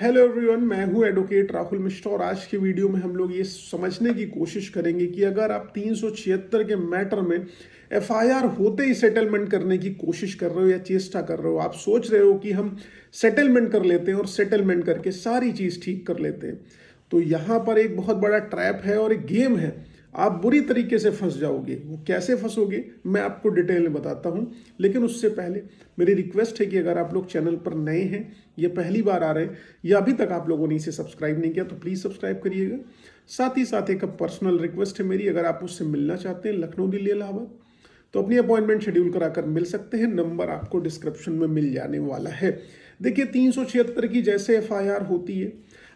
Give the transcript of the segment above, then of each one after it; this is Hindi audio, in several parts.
हेलो एवरीवन, मैं हूं एडवोकेट राहुल मिश्रा और आज की वीडियो में हम लोग ये समझने की कोशिश करेंगे कि अगर आप 376 के मैटर में एफआईआर होते ही सेटलमेंट करने की कोशिश कर रहे हो या चेष्टा कर रहे हो, आप सोच रहे हो कि हम सेटलमेंट कर लेते हैं और सेटलमेंट करके सारी चीज़ ठीक कर लेते हैं, तो यहाँ पर एक बहुत बड़ा ट्रैप है और एक गेम है। आप बुरी तरीके से फंस जाओगे। वो कैसे फंसोगे मैं आपको डिटेल में बताता हूँ, लेकिन उससे पहले मेरी रिक्वेस्ट है कि अगर आप लोग चैनल पर नए हैं, ये पहली बार आ रहे हैं या अभी तक आप लोगों ने इसे सब्सक्राइब नहीं किया तो प्लीज़ सब्सक्राइब करिएगा। साथ ही साथ एक पर्सनल रिक्वेस्ट है मेरी, अगर आप मुझसे मिलना चाहते हैं लखनऊ दिल्ली इलाहाबाद तो अपनी अपॉइंटमेंट शेड्यूल कराकर मिल सकते हैं। नंबर आपको डिस्क्रिप्शन में मिल जाने वाला है। देखिए 376 की जैसे एफआईआर होती है,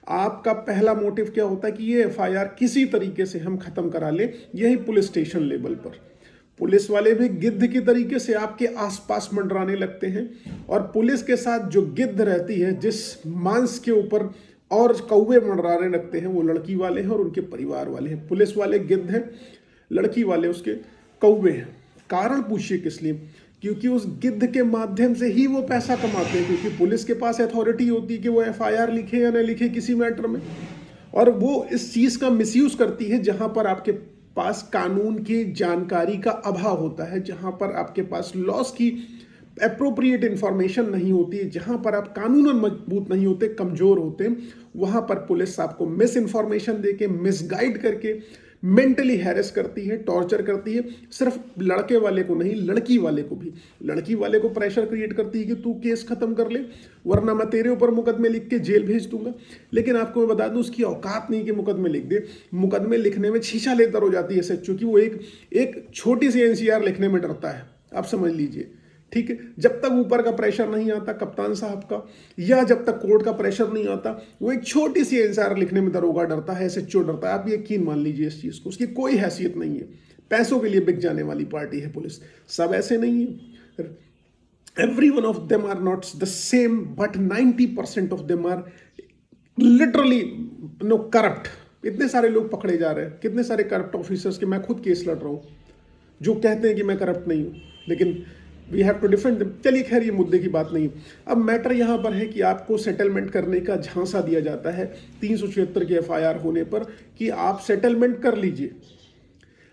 आपका पहला मोटिव क्या होता है कि ये एफआईआर किसी तरीके से हम खत्म करा लें। यही पुलिस स्टेशन लेवल पर पुलिस वाले भी गिद्ध की तरीके से आपके आसपास मंडराने लगते हैं और पुलिस के साथ जो गिद्ध रहती है, जिस मांस के ऊपर और कौवे मंडराने लगते हैं, वो लड़की वाले हैं और उनके परिवार वाले हैं। पुलिस वाले गिद्ध हैं, लड़की वाले उसके कौवे हैं। कारण पूछिए किस लिए? क्योंकि उस गिद्ध के माध्यम से ही वो पैसा कमाते हैं, क्योंकि पुलिस के पास अथॉरिटी होती है कि वो एफआईआर लिखे या न लिखे किसी मैटर में, और वो इस चीज़ का मिसयूज करती है जहां पर आपके पास कानून की जानकारी का अभाव होता है, जहां पर आपके पास लॉस की अप्रोप्रिएट इंफॉर्मेशन नहीं होती है, जहां पर आप कानूनन मजबूत नहीं होते, कमजोर होते, वहां पर पुलिस आपको मिस इन्फॉर्मेशन देके, मिसगाइड करके मेंटली हैरेस करती है, टॉर्चर करती है। सिर्फ लड़के वाले को नहीं, लड़की वाले को भी। लड़की वाले को प्रेशर क्रिएट करती है कि तू केस खत्म कर ले वरना मैं तेरे ऊपर मुकदमे लिख के जेल भेज दूंगा। लेकिन आपको मैं बता दूं, उसकी औकात नहीं कि मुकदमे लिख दे। मुकदमे लिखने में छीछा लेतर हो जाती है सच्चू की। वो एक छोटी सी एनसीआर लिखने में डरता है, आप समझ लीजिए। ठीक है, जब तक ऊपर का प्रेशर नहीं आता कप्तान साहब का, या जब तक कोर्ट का प्रेशर नहीं आता, वो एक छोटी सी एनसीआर लिखने में दरोगा डरता है, एसएचओ डरता है। आप यकीन मान लीजिए इस चीज को, उसकी कोई हैसियत नहीं है। पैसों के लिए बिक जाने वाली पार्टी है पुलिस। सब ऐसे नहीं है, every one of them are not the same, but 90% of them are literally no corrupt. इतने सारे लोग पकड़े जा रहे हैं, कितने सारे करप्ट ऑफिसर्स के मैं खुद केस लड़ रहा हूं जो कहते हैं कि मैं करप्ट नहीं हूं, लेकिन we have to defend them. चलिए खैर, ये मुद्दे की बात नहीं। अब मैटर यहाँ पर है कि आपको सेटलमेंट करने का झांसा दिया जाता है 376 के एफआईआर होने पर कि आप सेटलमेंट कर लीजिए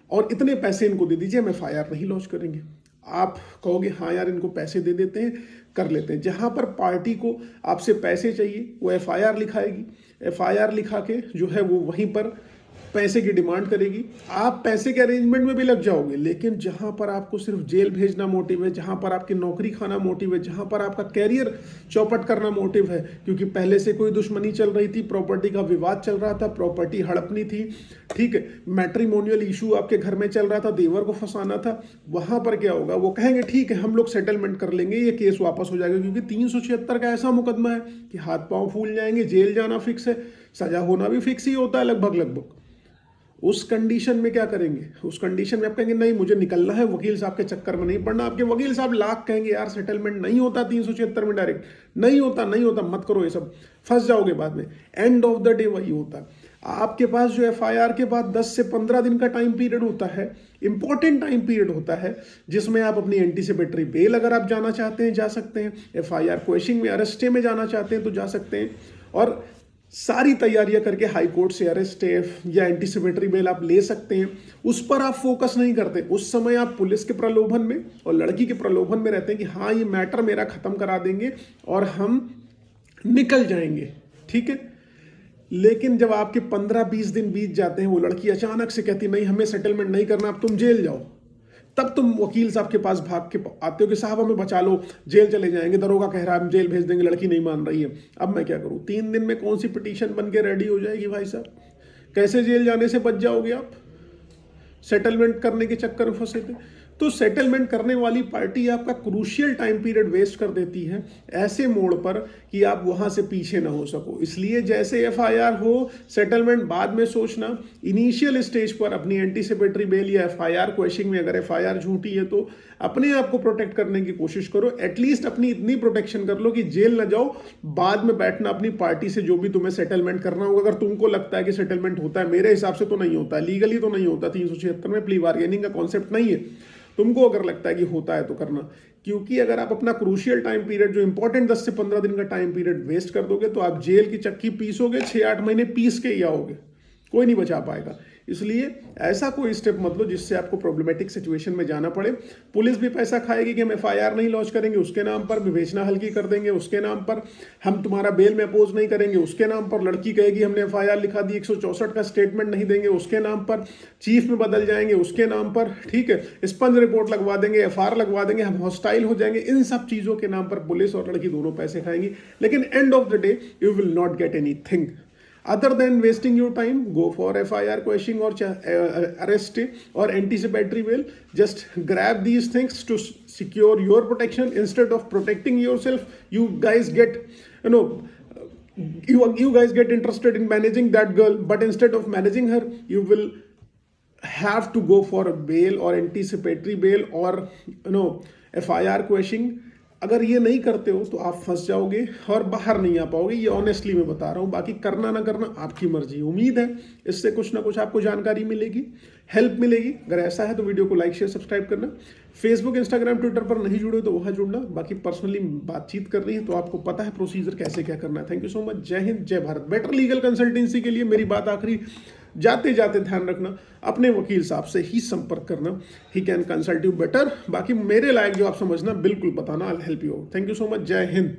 और इतने पैसे इनको दे दीजिए, हम एफआईआर नहीं लॉन्च करेंगे। आप कहोगे हाँ यार, इनको पैसे दे देते हैं, कर लेते हैं। जहां पर पार्टी को आपसे पैसे चाहिए वो एफआईआर लिखाएगी, एफआईआर लिखा के जो है वो वहीं पर पैसे की डिमांड करेगी। आप पैसे के अरेंजमेंट में भी लग जाओगे, लेकिन जहां पर आपको सिर्फ जेल भेजना मोटिव है, जहां पर आपकी नौकरी खाना मोटिव है, जहां पर आपका कैरियर चौपट करना मोटिव है, क्योंकि पहले से कोई दुश्मनी चल रही थी, प्रॉपर्टी का विवाद चल रहा था, प्रॉपर्टी हड़पनी थी, ठीक है, मैट्रिमोनियल इशू आपके घर में चल रहा था, देवर को फंसाना था, वहां पर क्या होगा? वो कहेंगे ठीक है हम लोग सेटलमेंट कर लेंगे, ये केस वापस हो जाएगा। क्योंकि 376 का ऐसा मुकदमा है कि हाथ पांव फूल जाएंगे, जेल जाना फिक्स है, सजा होना भी फिक्स ही होता है लगभग। उस कंडीशन में क्या करेंगे? उस कंडीशन में आप कहेंगे नहीं मुझे निकलना है, वकील साहब के चक्कर में नहीं पड़ना। आपके वकील साहब लाख कहेंगे यार सेटलमेंट नहीं होता 376 में, डायरेक्ट नहीं होता, मत करो ये सब, फंस जाओगे बाद में। एंड ऑफ द डे वही होता है, आपके पास जो एफआईआर के बाद 10 से 15 दिन का टाइम पीरियड होता है, इंपॉर्टेंट टाइम पीरियड होता है, जिसमें आप अपनी एंटीसिपेटरी बेल अगर आप जाना चाहते हैं जा सकते हैं, एफआईआर क्वेश्चनिंग में अरेस्ट में जाना चाहते हैं तो जा सकते हैं, और सारी तैयारियां करके हाई कोर्ट से अरेस्ट या एंटीसिपेटरी बेल आप ले सकते हैं। उस पर आप फोकस नहीं करते। उस समय आप पुलिस के प्रलोभन में और लड़की के प्रलोभन में रहते हैं कि हाँ ये मैटर मेरा खत्म करा देंगे और हम निकल जाएंगे, ठीक है। लेकिन जब आपके 15-20 दिन बीत जाते हैं, वो लड़की अचानक से कहती नहीं हमें सेटलमेंट नहीं करना, अब तुम जेल जाओ, तब तुम वकील साहब के पास भाग के आते हो कि साहब हमें बचा लो, जेल चले जाएंगे, दरोगा कह रहा है हम जेल भेज देंगे, लड़की नहीं मान रही है, अब मैं क्या करूं? 3 दिन में कौन सी पिटीशन बन के रेडी हो जाएगी भाई साहब? कैसे जेल जाने से बच जाओगे आप? सेटलमेंट करने के चक्कर में फंसे थे। तो सेटलमेंट करने वाली पार्टी आपका क्रूशियल टाइम पीरियड वेस्ट कर देती है ऐसे मोड़ पर कि आप वहां से पीछे ना हो सको। इसलिए जैसे एफआईआर हो, सेटलमेंट बाद में सोचना। इनिशियल स्टेज पर अपनी एंटीसिपेटरी बेल या एफआईआर क्वेश्चनिंग में अगर एफआईआर झूठी है तो अपने आप को प्रोटेक्ट करने की कोशिश करो। एटलीस्ट अपनी इतनी प्रोटेक्शन कर लो कि जेल ना जाओ, बाद में बैठना अपनी पार्टी से जो भी तुम्हें सेटलमेंट करना होगा। अगर तुमको लगता है कि सेटलमेंट होता है, मेरे हिसाब से तो नहीं होता, लीगली तो नहीं होता, 376 में प्ली बार्गेनिंग का कॉन्सेप्ट नहीं है। तुमको अगर लगता है कि होता है तो करना, क्योंकि अगर आप अपना क्रूशियल टाइम पीरियड जो इंपॉर्टेंट 10 से 15 दिन का टाइम पीरियड वेस्ट कर दोगे तो आप जेल की चक्की पीसोगे, 6-8 महीने पीस के ही आओगे, कोई नहीं बचा पाएगा। इसलिए ऐसा कोई स्टेप मत लो जिससे आपको प्रॉब्लमेटिक सिचुएशन में जाना पड़े। पुलिस भी पैसा खाएगी कि हम एफआईआर नहीं लॉन्च करेंगे उसके नाम पर, विवेचना हल्की कर देंगे उसके नाम पर, हम तुम्हारा बेल में अपोज नहीं करेंगे उसके नाम पर, लड़की कहेगी हमने एफआईआर लिखा दी 164 का स्टेटमेंट नहीं देंगे उसके नाम पर, चीफ में बदल जाएंगे उसके नाम पर, ठीक है, स्पंज रिपोर्ट लगवा देंगे, एफआईआर लगवा देंगे, हम हॉस्टाइल हो जाएंगे। इन सब चीजों के नाम पर पुलिस और लड़की दोनों पैसे खाएंगी, लेकिन end of the day you will not get anything. Other than wasting your time, go for FIR quashing or arrest or anticipatory bail. Just grab these things to secure your protection instead of protecting yourself. You guys get, you know, you guys get interested in managing that girl, but instead of managing her, you will have to go for a bail or anticipatory bail or FIR quashing. अगर ये नहीं करते हो तो आप फंस जाओगे और बाहर नहीं आ पाओगे, ये ऑनेस्टली मैं बता रहा हूँ। बाकी करना ना करना आपकी मर्जी। उम्मीद है इससे कुछ ना कुछ आपको जानकारी मिलेगी, हेल्प मिलेगी। अगर ऐसा है तो वीडियो को लाइक शेयर सब्सक्राइब करना। फेसबुक इंस्टाग्राम ट्विटर पर नहीं जुड़े तो वहाँ जुड़ना। बाकी पर्सनली बातचीत कर रही है तो आपको पता है प्रोसीजर कैसे क्या करना है। Thank you so much. जय हिंद, जय भारत। बेटर लीगल कंसल्टेंसी के लिए मेरी बात आखिरी जाते जाते ध्यान रखना, अपने वकील साहब से ही संपर्क करना। He can consult you better. बाकी मेरे लायक जो आप समझना बिल्कुल बताना, I will help you out. Thank you so much. जय हिंद।